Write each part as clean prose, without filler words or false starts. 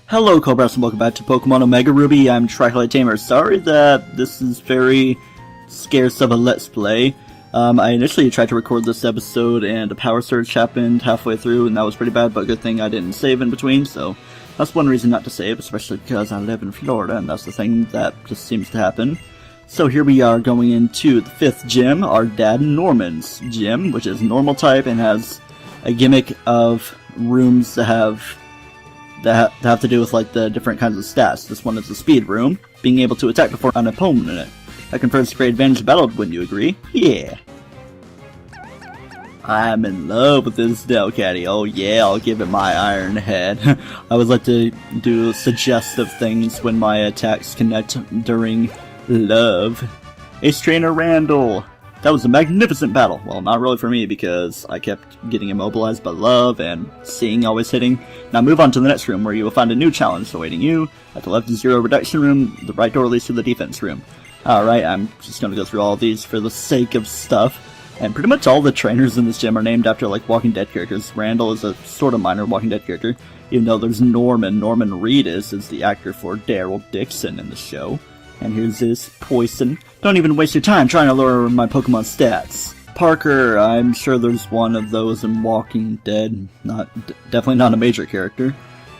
Hello, Cobras, and welcome back to Pokemon Omega Ruby. I'm TryclydeTamer. Sorry that this is very scarce of a Let's Play. I initially tried to record this episode, and a power surge happened halfway through, and that was pretty bad, but good thing I didn't save in between, so that's one reason not to save, especially because I live in Florida, and that's the thing that just seems to happen. So here we are going into the 5th gym, our dad Norman's gym, which is normal type and has a gimmick of rooms that have to do with like the different kinds of stats. This one is the speed room, being able to attack before an opponent in it. That confers great advantage in battle, wouldn't you agree? Yeah. I'm in love with this Delcatty. Oh yeah, I'll give it my iron head. I would like to do suggestive things when my attacks connect during love. Ace Trainer Randall. That was a magnificent battle. Well, not really for me, because I kept getting immobilized by love and seeing always hitting. Now move on to the next room, where you will find a new challenge awaiting you. At the left is Zero Reduction Room, the right door leads to the defense room. Alright, I'm just going to go through all of these for the sake of stuff. And pretty much all the trainers in this gym are named after like Walking Dead characters. Randall is a sort of minor Walking Dead character, even though there's Norman. Norman Reedus is the actor for Daryl Dixon in the show. And here's this Poison. Don't even waste your time trying to lower my Pokemon stats. Parker, I'm sure there's one of those in Walking Dead. Definitely not a major character.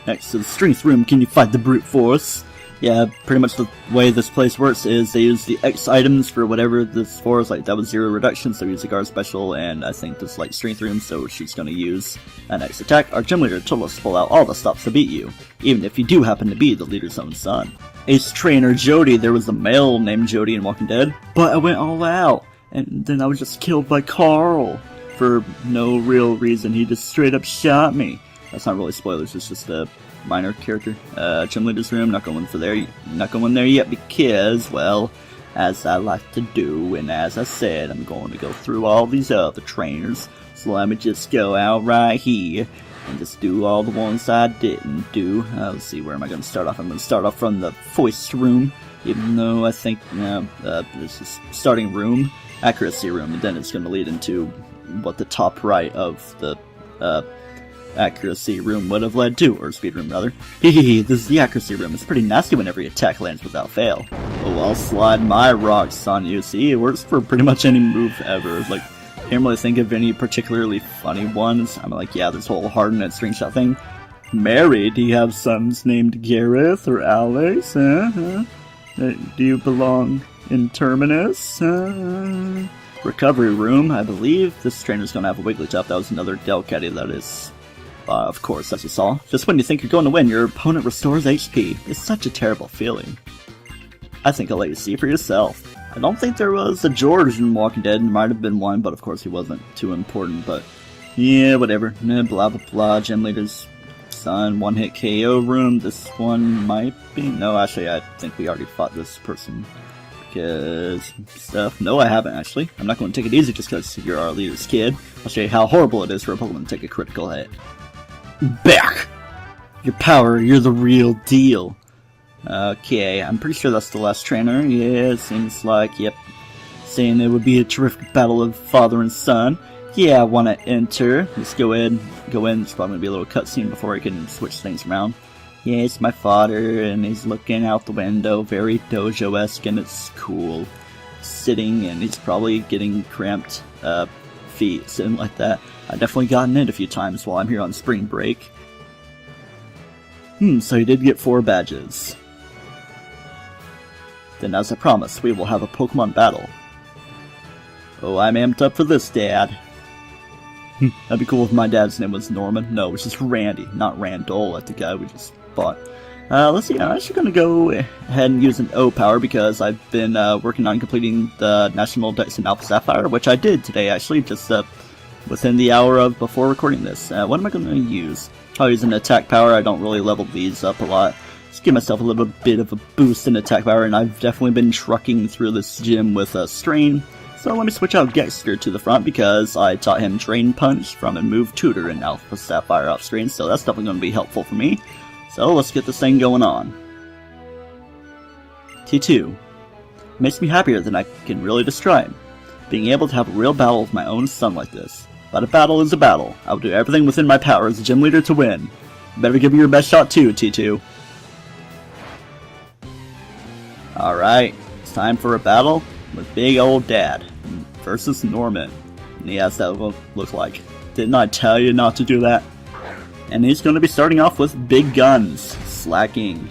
Next to the Strength Room, can you fight the Brute Force? Yeah, pretty much the way this place works is they use the X items for whatever this for. Like that was Zero Reduction, so use a Guard Special, and I think this like Strength Room, so she's gonna use an X attack. Our gym leader told us to pull out all the stops to beat you, even if you do happen to be the leader's own son. Ace Trainer Jody, there was a male named Jody in Walking Dead, but I went all out, and then I was just killed by Carl. For no real reason, he just straight up shot me. That's not really spoilers, it's just a minor character. Gym leader's room, not going there yet because, well, as I like to do, and as I said, I'm going to go through all these other trainers, so let me just go out right here and just do all the ones I didn't do. Let's see, where am I going to start off? I'm going to start off from the voice room, even though I think this is starting room, accuracy room, and then it's going to lead into what the top right of the accuracy room would have led to, or speed room rather. Hehehe, this is the accuracy room. It's pretty nasty when every attack lands without fail. Oh, I'll slide my rocks on you. See, it works for pretty much any move ever. Like, can't really think of any particularly funny ones. I'm like, yeah, this whole hardened screenshot thing. Married, do you have sons named Gareth or Alex? Do you belong in Terminus? Recovery room, I believe this trainer's gonna have a Wigglytuff. That was another Delcatty, that is. Of course, as you saw. Just when you think you're going to win, your opponent restores HP. It's such a terrible feeling. I think I'll let you see for yourself. I don't think there was a George in Walking Dead. There might have been one, but of course he wasn't too important. But yeah, whatever. Blah blah blah. Gym leader's son, one-hit KO room. This one might be. No, actually, I think we already fought this person. Because stuff. No, I haven't actually. I'm not going to take it easy just because you're our leader's kid. I'll show you how horrible it is for a Pokemon to take a critical hit. Back! Your power, you're the real deal. Okay, I'm pretty sure that's the last trainer. Yeah, it seems like, yep. Saying it would be a terrific battle of father and son. Yeah, I want to enter. Let's go in. There's probably going to be a little cutscene before I can switch things around. Yeah, it's my father, and he's looking out the window, very dojo-esque, and it's cool. Sitting, and he's probably getting cramped feet, something like that. I've definitely gotten it a few times while I'm here on spring break. So you did get 4 badges. Then as I promised, we will have a Pokemon battle. Oh, I'm amped up for this, Dad. That'd be cool if my dad's name was Norman. No, it was just Randy, not Randall, like the guy we just fought. Let's see, I'm actually going to go ahead and use an O power because I've been working on completing the National Dex and Alpha Sapphire, which I did today actually, just within the hour of before recording this. What am I going to use? I'll use an attack power. I don't really level these up a lot. Just give myself a little bit of a boost in attack power, and I've definitely been trucking through this gym with a Strain. So let me switch out Gexter to the front because I taught him Drain Punch from a move Tutor in Alpha Sapphire off screen, so that's definitely going to be helpful for me. So let's get this thing going on. T2. Makes me happier than I can really describe. Being able to have a real battle with my own son like this. But a battle is a battle. I will do everything within my power as a gym leader to win. You better give me your best shot too, T2. Alright, it's time for a battle with Big Old Dad versus Norman. And yes, that will look like. Didn't I tell you not to do that? And he's going to be starting off with big guns, slacking.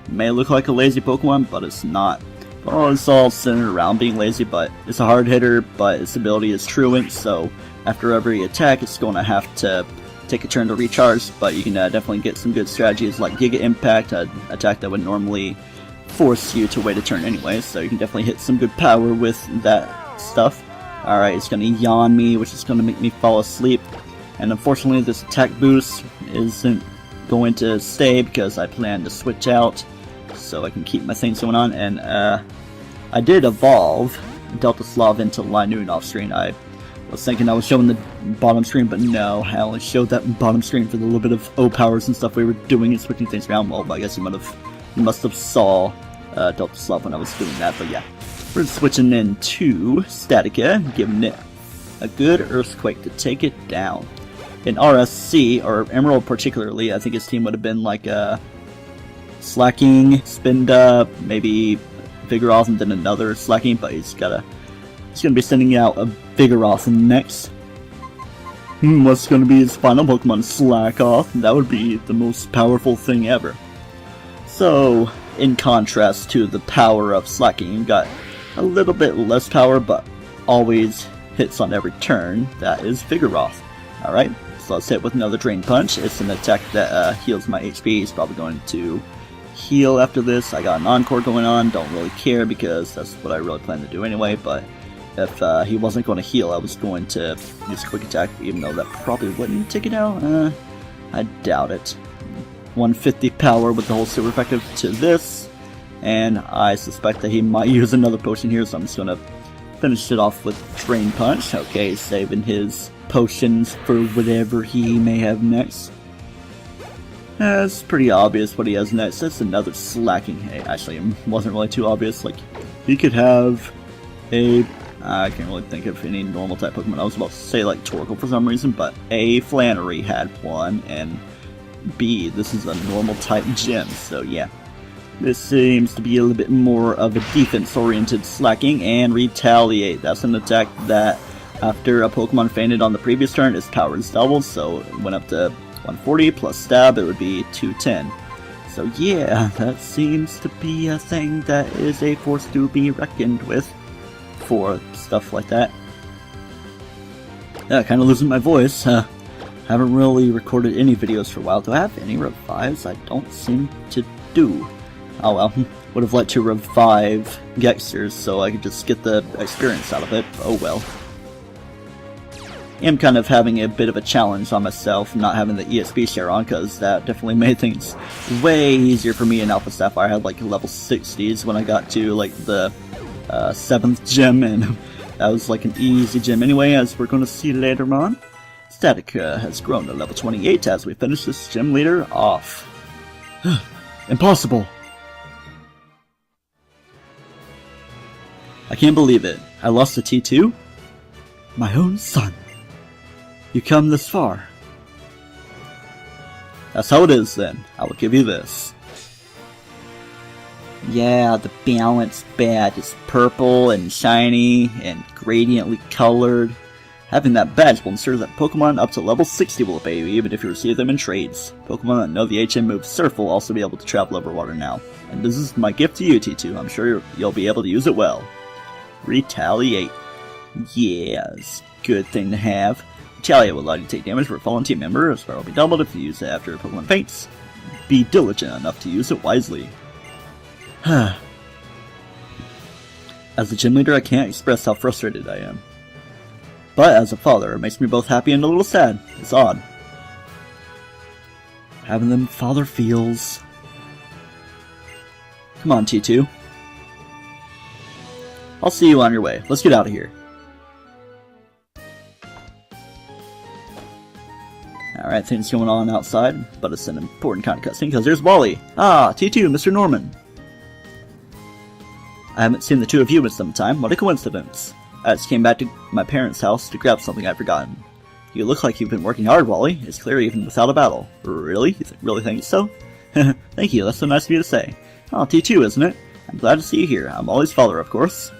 It may look like a lazy Pokemon, but it's not. Well, it's all centered around being lazy, but it's a hard hitter, but its ability is truant, so after every attack it's going to have to take a turn to recharge, but you can definitely get some good strategies like Giga Impact, an attack that would normally force you to wait a turn anyway, so you can definitely hit some good power with that stuff. Alright, it's going to yawn me, which is going to make me fall asleep, and unfortunately this attack boost isn't going to stay because I plan to switch out so I can keep my things going on, and I did evolve Delta Slav into Linoon off screen. I was thinking I was showing the bottom screen, but no, I only showed that bottom screen for the little bit of O-powers and stuff we were doing and switching things around. Well, I guess you must have saw Delta Slav when I was doing that, but yeah. We're switching into Statica, giving it a good Earthquake to take it down. In RSC, or Emerald particularly, I think his team would have been like Slacking, Spinda, maybe Vigoroth, and then another Slacking, but he's gonna be sending out a Vigoroth next. What's gonna be his final Pokemon? Slack Off? That would be the most powerful thing ever. So, in contrast to the power of Slacking, you got a little bit less power, but always hits on every turn. That is Vigoroth. Alright, so let's hit with another Drain Punch. It's an attack that heals my HP. He's probably going to heal after this. I got an Encore going on. Don't really care because that's what I really plan to do anyway, but if he wasn't going to heal, I was going to use Quick Attack, even though that probably wouldn't take it out. I doubt it. 150 power with the whole super effective to this, and I suspect that he might use another potion here, so I'm just going to finish it off with Drain Punch. Okay, saving his potions for whatever he may have next. It's pretty obvious what he has next. That's another Slacking. Hey, actually, it wasn't really too obvious. Like, he could have a... I can't really think of any normal type Pokemon. I was about to say like Torkoal for some reason, but A, Flannery had one, and B, this is a normal type gym, so yeah. This seems to be a little bit more of a defense-oriented Slacking, and Retaliate. That's an attack that, after a Pokemon fainted on the previous turn, its power is doubled, so it went up to 140 plus Stab, it would be 210. So yeah, that seems to be a thing that is a force to be reckoned with for stuff like that. Yeah, kind of losing my voice. Haven't really recorded any videos for a while. Do I have any revives? I don't seem to do. Oh well, would have liked to revive Gexters so I could just get the experience out of it. Oh well. I'm kind of having a bit of a challenge on myself not having the ESP share on, because that definitely made things way easier for me in Alpha Sapphire. I had like level 60s when I got to like the 7th gym, and that was like an easy gym anyway, as we're going to see later on. Statica has grown to level 28 as we finish this gym leader off. Impossible! I can't believe it. I lost to T2? My own son. You come this far. That's how it is then. I will give you this. Yeah, the balance bad. It's purple and shiny and gradiently colored. Having that badge will ensure that Pokemon up to level 60 will obey you, even if you receive them in trades. Pokemon that know the HM move Surf will also be able to travel over water now. And this is my gift to you, T2. I'm sure you'll be able to use it well. Retaliate. Yes, good thing to have. Retaliate will allow you to take damage for a fallen team member. Its power will be doubled if you use it after a Pokemon faints. Be diligent enough to use it wisely. As a gym leader, I can't express how frustrated I am. But as a father, it makes me both happy and a little sad. It's odd. Having them father feels. Come on, T2. I'll see you on your way. Let's get out of here. Alright, things going on outside, but it's an important kind of cutscene because there's Wally. Ah, T2, Mr. Norman. I haven't seen the two of you in some time. What a coincidence. I just came back to my parents' house to grab something I'd forgotten. You look like you've been working hard, Wally. It's clear even without a battle. Really? You really think so? Thank you, that's so nice of you to say. Oh, T2, isn't it? I'm glad to see you here. I'm Wally's father, of course.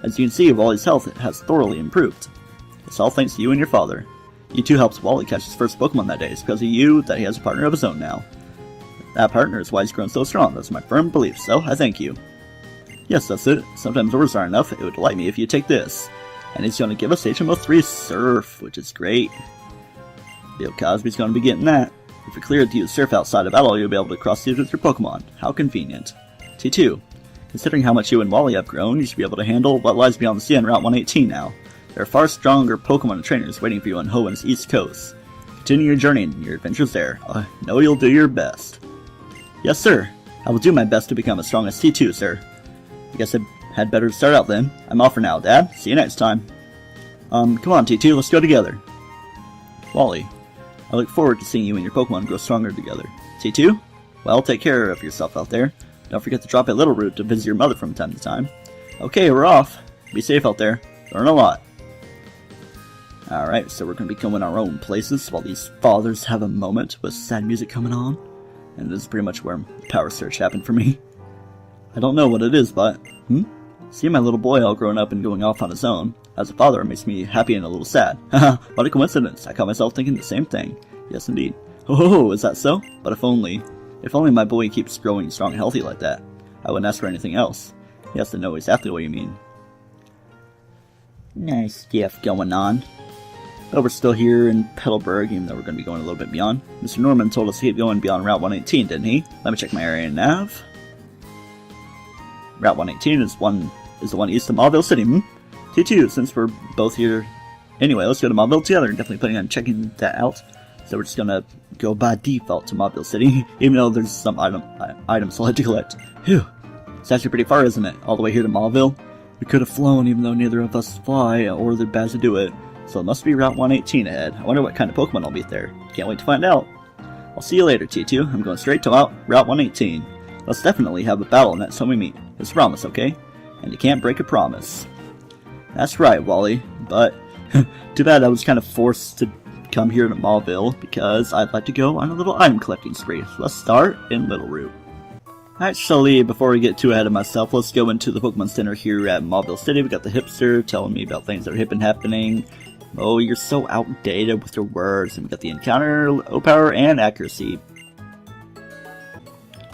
As you can see, Wally's health has thoroughly improved. It's all thanks to you and your father. You two helped Wally catch his first Pokemon that day. It's because of you that he has a partner of his own now. That partner is why he's grown so strong. That's my firm belief, so I thank you. Yes, that's it. Sometimes words aren't enough. It would delight me if you take this. And he's going to give us HMO 3 Surf, which is great. Bill Cosby's going to be getting that. If you're cleared to use Surf outside of battle, you'll be able to cross seas with your Pokemon. How convenient. T2. Considering how much you and Wally have grown, you should be able to handle what lies beyond the sea on Route 118 now. There are far stronger Pokemon and trainers waiting for you on Hoenn's east coast. Continue your journey and your adventures there. I know you'll do your best. Yes, sir. I will do my best to become as strong as T2, sir. I guess I had better start out then. I'm off for now, Dad. See you next time. Come on, T2, let's go together. Wally, I look forward to seeing you and your Pokemon grow stronger together. T2? Well, take care of yourself out there. Don't forget to drop at Little Root to visit your mother from time to time. Okay, we're off. Be safe out there. Learn a lot. Alright, so we're going to be going our own places while these fathers have a moment with sad music coming on. And this is pretty much where the power surge happened for me. I don't know what it is, but... Seeing my little boy all grown up and going off on his own, as a father, makes me happy and a little sad. Haha, what a coincidence. I caught myself thinking the same thing. Yes, indeed. Oh, is that so? But if only my boy keeps growing strong and healthy like that, I wouldn't ask for anything else. He has to know exactly what you mean. Nice stuff going on. But we're still here in Petalburg, even though we're going to be going a little bit beyond. Mr. Norman told us to keep going beyond Route 118, didn't he? Let me check my area nav. Route 118 is the one east of Mauville City, T2, since we're both here. Anyway, let's go to Mauville together. Definitely planning on checking that out. So we're just gonna go by default to Mauville City, even though there's some items I'll have to collect. Phew. It's actually pretty far, isn't it? All the way here to Mauville. We could have flown, even though neither of us fly, or they're bad to do it. So it must be Route 118 ahead. I wonder what kind of Pokemon I'll meet there. Can't wait to find out. I'll see you later, T2. I'm going straight to Route 118. Let's definitely have a battle next time we meet. It's a promise, okay? And you can't break a promise. That's right, Wally. But, too bad I was kind of forced to come here to Mauville, because I'd like to go on a little item collecting spree. So let's start in Little Root. Actually, before we get too ahead of myself, let's go into the Pokemon Center here at Mauville City. We got the hipster telling me about things that are hip and happening. Oh, you're so outdated with your words. And we got the encounter, low power, and accuracy.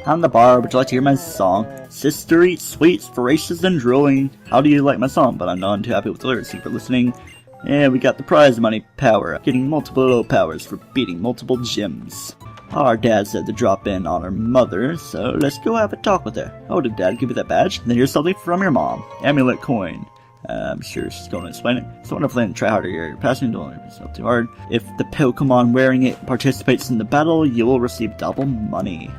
On the bar, would you like to hear my song? Sister eats sweets, voracious and drooling. How do you like my song? But I'm not too happy with the lyrics. Thank you for listening. And we got the prize money power, getting multiple low powers for beating multiple gyms. Our dad said to drop in on our mother, so let's go have a talk with her. Oh, did Dad give you that badge? Then here's something from your mom. Amulet coin. I'm sure she's going to explain it. So wonderful and try harder here. Your passion don't it's not too hard. If the Pokemon wearing it participates in the battle, you will receive double money.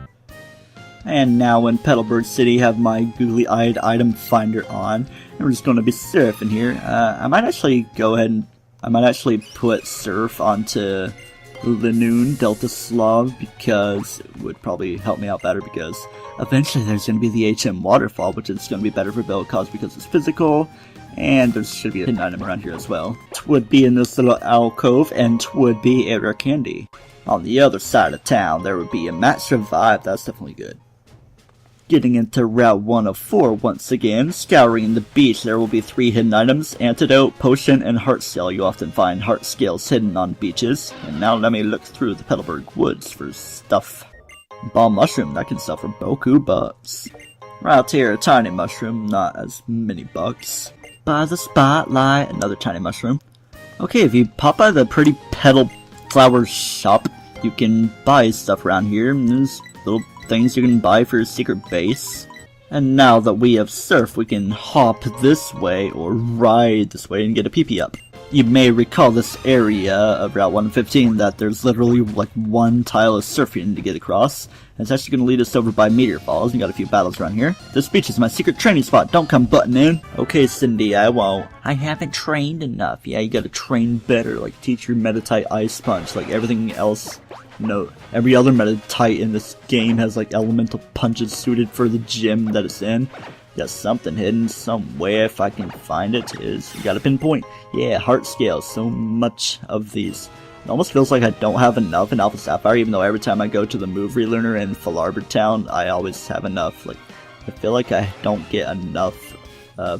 And now in Petalburg City, have my googly-eyed item finder on, and we're just going to be surfing here. I might actually go ahead and put Surf onto Linoon Delta Slav, because it would probably help me out better, because eventually there's going to be the HM Waterfall, which is going to be better for Bill Cos because it's physical, and there should be a hidden item around here as well. It would be in this little alcove, and it would be a rare candy. On the other side of town, there would be a Master Vibe. That's definitely good. Getting into Route 104 once again, scouring the beach, there will be 3 hidden items: Antidote, Potion, and Heart Scale. You often find Heart Scales hidden on beaches. And now let me look through the Petalburg woods for stuff. Ball Mushroom, that can sell for Boku bucks. Right here, a tiny mushroom, not as many bucks. By the spotlight, another tiny mushroom. Okay, if you pop by the pretty petal flower shop, you can buy stuff around here. And there's little things you can buy for your secret base. And now that we have Surf, we can hop this way or ride this way and get a PP up. You may recall this area of Route 115 that there's literally like one tile of Surf you need to get across. And it's actually going to lead us over by Meteor Falls. We got a few battles around here. This beach is my secret training spot. Don't come butting in. Okay, Cindy, I won't. I haven't trained enough. Yeah, you gotta train better. Like, teach your Meditite Ice Punch. Like, everything else. No, every other Meditite in this game has like elemental punches suited for the gym that it's in. Got something hidden somewhere. If I can find it, is you gotta pinpoint. Yeah, Heart Scale. So much of these. It almost feels like I don't have enough in Alpha Sapphire, even though every time I go to the move relearner in Falarbor Town, I always have enough. Like, I feel like I don't get enough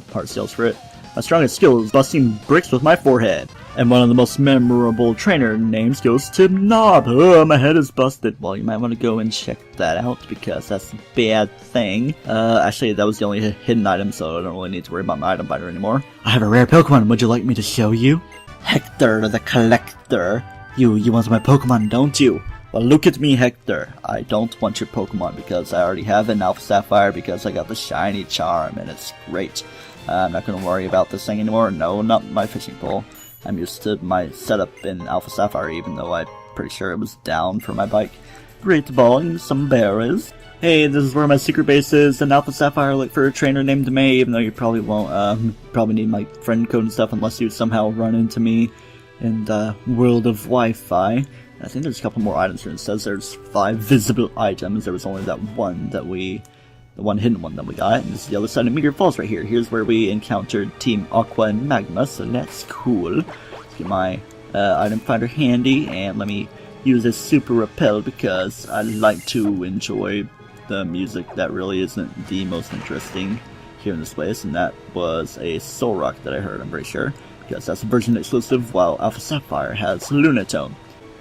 part sales for it. My strongest skill is busting bricks with my forehead. And one of the most memorable trainer names goes to Knob. Oh, my head is busted. Well, you might want to go and check that out because that's a bad thing. Actually, that was the only hidden item, so I don't really need to worry about my item finder anymore. I have a rare Pokemon. Would you like me to show you? Hector the Collector. You want my Pokemon, don't you? Well, look at me, Hector. I don't want your Pokemon because I already have an Alpha Sapphire because I got the shiny charm and it's great. I'm not going to worry about this thing anymore. No, not my fishing pole. I'm used to my setup in Alpha Sapphire, even though I'm pretty sure it was down for my bike. Great ball and some berries. Hey, this is where my secret base is in Alpha Sapphire. Look for a trainer named May, even though you probably won't. Probably need my friend code and stuff unless you somehow run into me in the world of Wi-Fi. I think there's a couple more items here. It says there's 5 visible items. There was only that one that the one hidden one that we got. And this is the other side of Meteor Falls right here. Here's where we encountered Team Aqua and Magma, so that's cool. Let's get my item finder handy, and let me use this Super Repel because I like to enjoy the music that really isn't the most interesting here in this place, and that was a Soul Rock that I heard, I'm pretty sure, because that's a version exclusive, while Alpha Sapphire has Lunatone.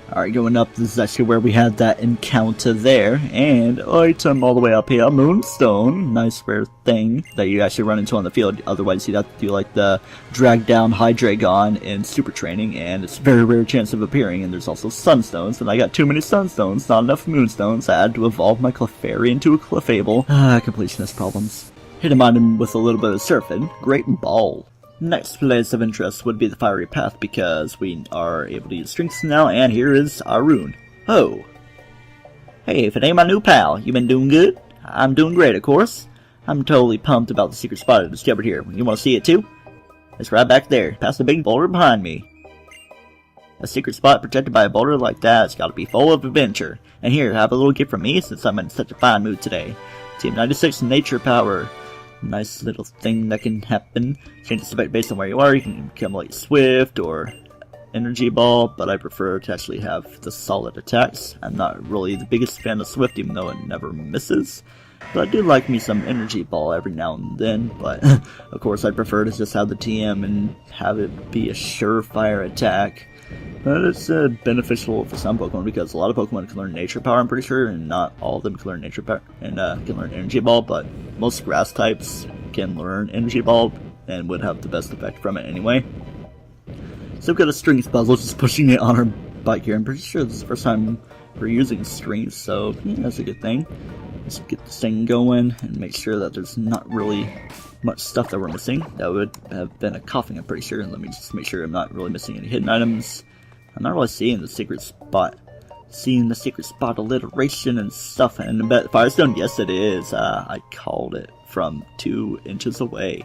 Alright, going up, this is actually where we had that encounter there, and item all the way up here, Moonstone, nice rare thing that you actually run into on the field, otherwise you'd have to do like the drag down Hydreigon in Super Training, and it's a very rare chance of appearing, and there's also Sunstones, and I got too many Sunstones, not enough Moonstones, I had to evolve my Clefairy into a Clefable. Completionist problems. Hit him on him with a little bit of surfing, Great Ball. Next place of interest would be the Fiery Path because we are able to use strengths now, and here is Arun. Oh. Hey, if it ain't my new pal, you been doing good? I'm doing great, of course. I'm totally pumped about the secret spot I discovered here. You want to see it too? It's right back there, past the big boulder behind me. A secret spot protected by a boulder like that's gotta be full of adventure. And here, have a little gift from me since I'm in such a fine mood today. Team 96 Nature Power. Nice little thing that can happen. Changes effect based on where you are. You can become like Swift or Energy Ball, but I prefer to actually have the solid attacks. I'm not really the biggest fan of Swift, even though it never misses. But I do like me some Energy Ball every now and then, but of course I prefer to just have the TM and have it be a surefire attack. But it's beneficial for some Pokemon because a lot of Pokemon can learn Nature Power, I'm pretty sure, and not all of them can learn Nature Power and can learn Energy Ball, but most grass types can learn Energy Ball and would have the best effect from it anyway. So we've got a Strings puzzle, just pushing it on our bike here. I'm pretty sure this is the first time we're using strings, so yeah, that's a good thing. Let's get this thing going and make sure that there's not really much stuff that we're missing. That would have been a coughing, I'm pretty sure. And let me just make sure I'm not really missing any hidden items. I'm not really seeing the secret spot. Seeing the secret spot alliteration and stuff. And I bet Firestone, yes it is. I called it from 2 inches away.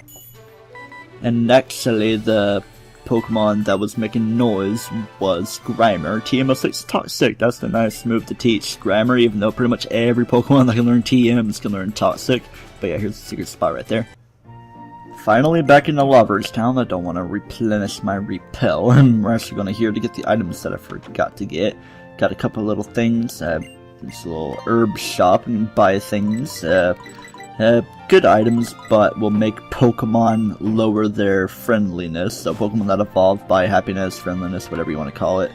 And actually the Pokemon that was making noise was Grimer. TM06 Toxic, that's the nice move to teach Grimer, even though pretty much every Pokemon that can learn TMs can learn Toxic. But yeah, here's the secret spot right there. Finally back in the Lovers Town. I don't want to replenish my repel. We're actually going to here to get the items that I forgot to get. Got a couple little things. This little herb shop and buy things. Good items, but will make Pokemon lower their friendliness. So Pokemon that evolve by happiness, friendliness, whatever you want to call it,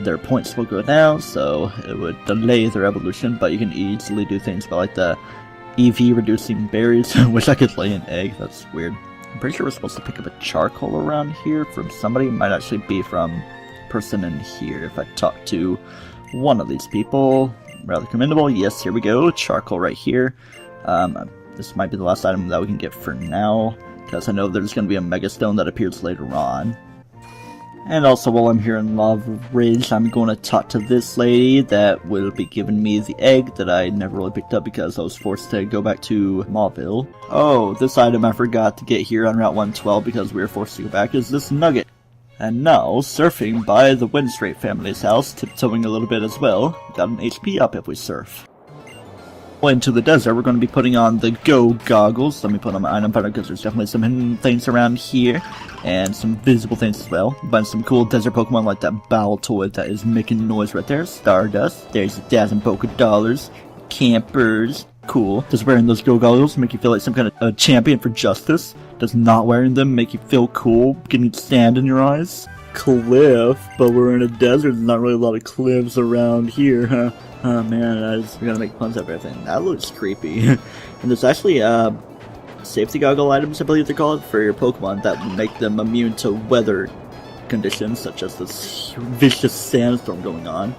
their points will go down, so it would delay their evolution, but you can easily do things by like the EV reducing berries. Wish I could lay an egg, that's weird. I'm pretty sure we're supposed to pick up a charcoal around here from somebody. It might actually be from a person in here if I talk to one of these people. Rather commendable. Yes, here we go. Charcoal right here. This might be the last item that we can get for now, because I know there's going to be a Mega Stone that appears later on. And also, while I'm here in Lava Ridge, I'm going to talk to this lady that will be giving me the egg that I never really picked up because I was forced to go back to Mauville. Oh, this item I forgot to get here on Route 112 because we were forced to go back is this nugget. And now, surfing by the Windstrait family's house, tiptoeing a little bit as well. Got an HP up if we surf. Into the desert, we're going to be putting on the Go Goggles. Let me put on my item finder because there's definitely some hidden things around here. And some visible things as well. Find some cool desert Pokemon like that Baltoid that is making noise right there. Stardust. There's a $1,000 polka dollars. Campers. cool? Does wearing those go goggles make you feel like some kind of a champion for justice? Does not wearing them make you feel cool, getting sand in your eyes? Cliff, but we're in a desert, there's not really a lot of cliffs around here, huh? Oh man, I just gotta make puns of everything. That looks creepy. And there's actually, safety goggle items, I believe they're called, for your Pokemon that make them immune to weather conditions, such as this vicious sandstorm going on.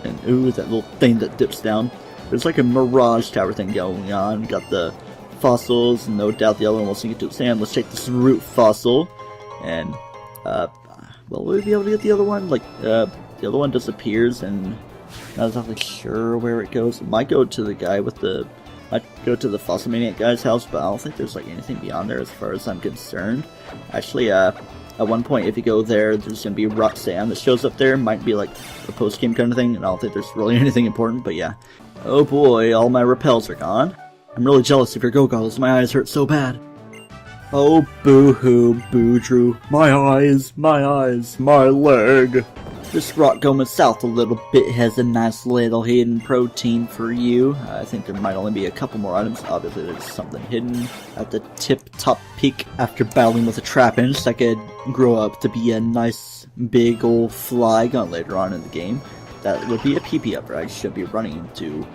And ooh, that little thing that dips down. There's like a mirage tower thing going on. Got the fossils, no doubt the other one will sink into the sand. Let's take this root fossil, and will we be able to get the other one? Like, the other one disappears, and not exactly sure where it goes. It might go to the guy with the, might go to the Fossil Maniac guy's house, but I don't think there's like anything beyond there as far as I'm concerned. Actually, at one point, if you go there, there's gonna be rock sand that shows up there. Might be like a post-game kind of thing, and I don't think there's really anything important, but yeah. Oh boy, all my repels are gone. I'm really jealous of your go-goggles, my eyes hurt so bad. Oh, boo-hoo, Boudreaux. My eyes, my leg. This rock going south a little bit has a nice little hidden protein for you. I think there might only be a couple more items. Obviously, there's something hidden at the tip-top peak after battling with a Trapinch that could grow up to be a nice big old Flygon later on in the game. That would be a PP upper. I should be running into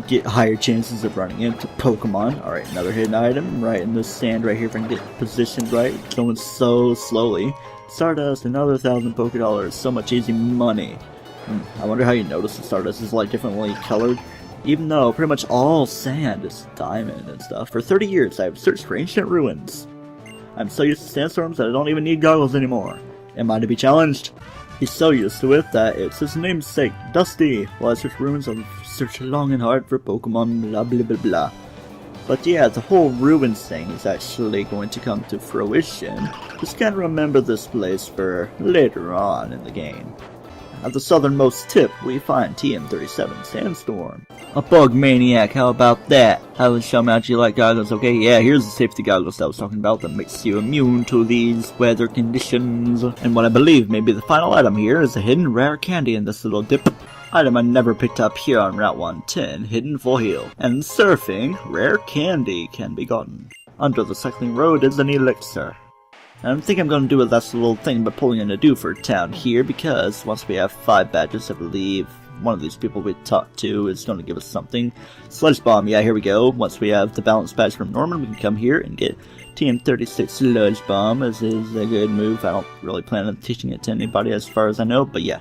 get higher chances of running into Pokemon. Alright, another hidden item right in the sand right here if I can get positioned right. It's going so slowly. Stardust, another 1,000 Poké Dollars. So much easy money. I wonder how you notice the Stardust is like differently colored. Even though pretty much all sand is diamond and stuff. For 30 years I've searched for ancient ruins. I'm so used to sandstorms that I don't even need goggles anymore. Am I to be challenged? He's so used to it that it's his namesake, Dusty. While I search ruins, I've searched long and hard for Pokemon, blah blah blah blah. But yeah, the whole ruins thing is actually going to come to fruition. Just can't remember this place for later on in the game. At the southernmost tip, we find TM37 Sandstorm. A bug maniac, how about that? I will show me out you like goggles, okay? Yeah, here's the safety goggles I was talking about that makes you immune to these weather conditions. And what I believe may be the final item here is a hidden rare candy in this little dip. Item I never picked up here on Route 110, hidden full heal. And surfing, rare candy can be gotten. Under the cycling road is an elixir. I don't think I'm going to do a last little thing by pulling in a Dewford town here, because once we have 5 badges, I believe one of these people we talked to is going to give us something. Sludge Bomb, yeah, here we go. Once we have the balance badge from Norman, we can come here and get TM36 Sludge Bomb, as is a good move. I don't really plan on teaching it to anybody as far as I know, but yeah.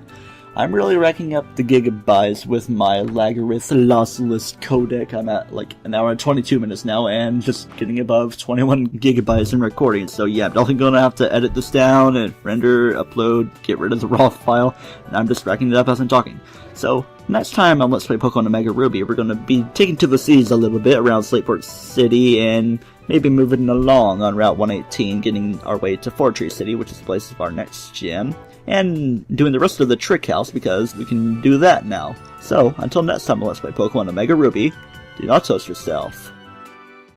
I'm really racking up the gigabytes with my Lagarith lossless codec. I'm at like an hour and 22 minutes now and just getting above 21 gigabytes in recording. So yeah, I'm definitely going to have to edit this down and render, upload, get rid of the raw file. And I'm just racking it up as I'm talking. So next time on Let's Play Pokemon Omega Ruby, we're going to be taking to the seas a little bit around Slateport City and maybe moving along on Route 118, getting our way to Fortree City, which is the place of our next gym. And doing the rest of the Trick House, because we can do that now. So, until next time on Let's Play Pokemon Omega Ruby, do not toast yourself.